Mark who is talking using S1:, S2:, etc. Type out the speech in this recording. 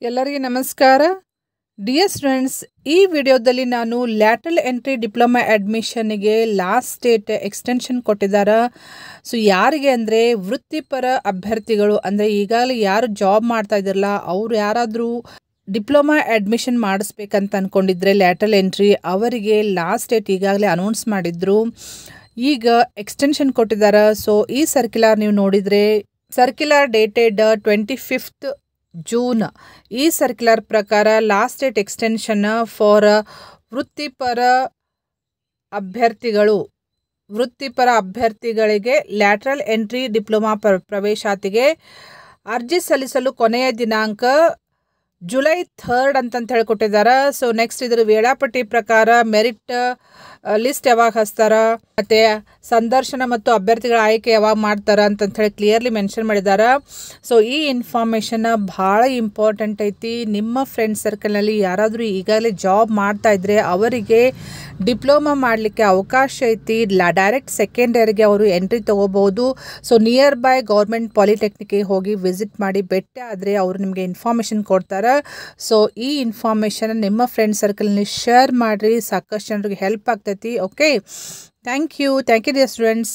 S1: ಎಲ್ಲರಿಗೂ ನಮಸ್ಕಾರ dear students ಈ ವಿಡಿಯೋದಲ್ಲಿ ನಾನು ಲ್ಯಾಟರಲ್ ಎಂಟ್ರಿ ಡಿಪ್ಲೊಮಾ ಅಡ್ಮಿಷನ್ಗೆ ಲಾಸ್ಟ್ ಡೇಟ್ ಎಕ್ಸ್ಟೆನ್ಷನ್ ಕೊಟ್ಟಿದ್ದಾರೆ ಸೊ ಯಾರಿಗೆ ಅಂದರೆ ವೃತ್ತಿಪರ ಅಭ್ಯರ್ಥಿಗಳು ಅಂದರೆ ಈಗಾಗಲೇ ಯಾರು ಜಾಬ್ ಮಾಡ್ತಾ ಇದ್ದಾರಲ್ಲ ಅವರು ಯಾರಾದರೂ ಡಿಪ್ಲೊಮಾ ಅಡ್ಮಿಷನ್ ಮಾಡಿಸ್ಬೇಕಂತ ಅಂದ್ಕೊಂಡಿದ್ರೆ ಲ್ಯಾಟರಲ್ ಎಂಟ್ರಿ ಅವರಿಗೆ ಲಾಸ್ಟ್ ಡೇಟ್ ಈಗಾಗಲೇ ಅನೌನ್ಸ್ ಮಾಡಿದ್ರು ಈಗ ಎಕ್ಸ್ಟೆನ್ಷನ್ ಕೊಟ್ಟಿದ್ದಾರೆ ಸೊ ಈ ಸರ್ಕ್ಯುಲರ್ ನೀವು ನೋಡಿದರೆ ಸರ್ಕ್ಯುಲರ್ ಡೇಟೆಡ್ 25th ಜೂನ್ ಈ ಸರ್ಕ್ಯುಲರ್ ಪ್ರಕಾರ ಲಾಸ್ಟ್ ಡೇಟ್ ಎಕ್ಸ್ಟೆನ್ಷನ್ ಫಾರ್ ವೃತ್ತಿಪರ ಅಭ್ಯರ್ಥಿಗಳಿಗೆ ಲ್ಯಾಟರಲ್ ಎಂಟ್ರಿ ಡಿಪ್ಲೊಮಾ ಪ್ರವೇಶಾತಿಗೆ ಅರ್ಜಿ ಸಲ್ಲಿಸಲು ಕೊನೆಯ ದಿನಾಂಕ ಜುಲೈ 3rd ಅಂತಂತ ಹೇಳಿಕೊಟ್ಟಿದ್ದಾರೆ ಸೊ ನೆಕ್ಸ್ಟ್ ಇದರ ವೇಳಾಪಟ್ಟಿ ಪ್ರಕಾರ ಮೆರಿಟ್ ಲಿಸ್ಟ್ ಯಾವಾಗ ಹಚ್ತಾರ ಮತ್ತು ಸಂದರ್ಶನ ಮತ್ತು ಅಭ್ಯರ್ಥಿಗಳ ಆಯ್ಕೆ ಯಾವಾಗ ಮಾಡ್ತಾರ ಅಂತಂತ ಹೇಳಿ ಕ್ಲಿಯರ್ಲಿ ಮೆನ್ಷನ್ ಮಾಡಿದ್ದಾರೆ ಸೊ ಈ ಇನ್ಫಾರ್ಮೇಷನ್ ಭಾಳ ಇಂಪಾರ್ಟೆಂಟ್ ಐತಿ ನಿಮ್ಮ ಫ್ರೆಂಡ್ ಸರ್ಕಲ್ನಲ್ಲಿ ಯಾರಾದರೂ ಈಗಾಗಲೇ ಜಾಬ್ ಮಾಡ್ತಾ ಇದ್ರೆ ಅವರಿಗೆ ಡಿಪ್ಲೊಮಾ ಮಾಡಲಿಕ್ಕೆ ಅವಕಾಶ ಐತಿ ಡೈರೆಕ್ಟ್ ಸೆಕೆಂಡ್ ಇಯರ್ಗೆ ಅವರು ಎಂಟ್ರಿ ತೊಗೋಬೋದು ಸೊ ನಿಯರ್ ಬೈ ಗೌರ್ಮೆಂಟ್ ಪಾಲಿಟೆಕ್ನಿಕ್ಗೆ ಹೋಗಿ ವಿಸಿಟ್ ಮಾಡಿ ಭೇಟಿ ಆದರೆ ಅವರು ನಿಮಗೆ ಇನ್ಫಾರ್ಮೇಷನ್ ಕೊಡ್ತಾರೆ ಸೊ ಈ ಇನ್ಫಾರ್ಮೇಷನ್ ನಿಮ್ಮ ಫ್ರೆಂಡ್ ಸರ್ಕಲ್ನಲ್ಲಿ ಶೇರ್ ಮಾಡಿರಿ ಸಾಕಷ್ಟು ಜನರಿಗೆ ಹೆಲ್ಪ್ ಆಗ್ತೈತಿ okay thank you dear students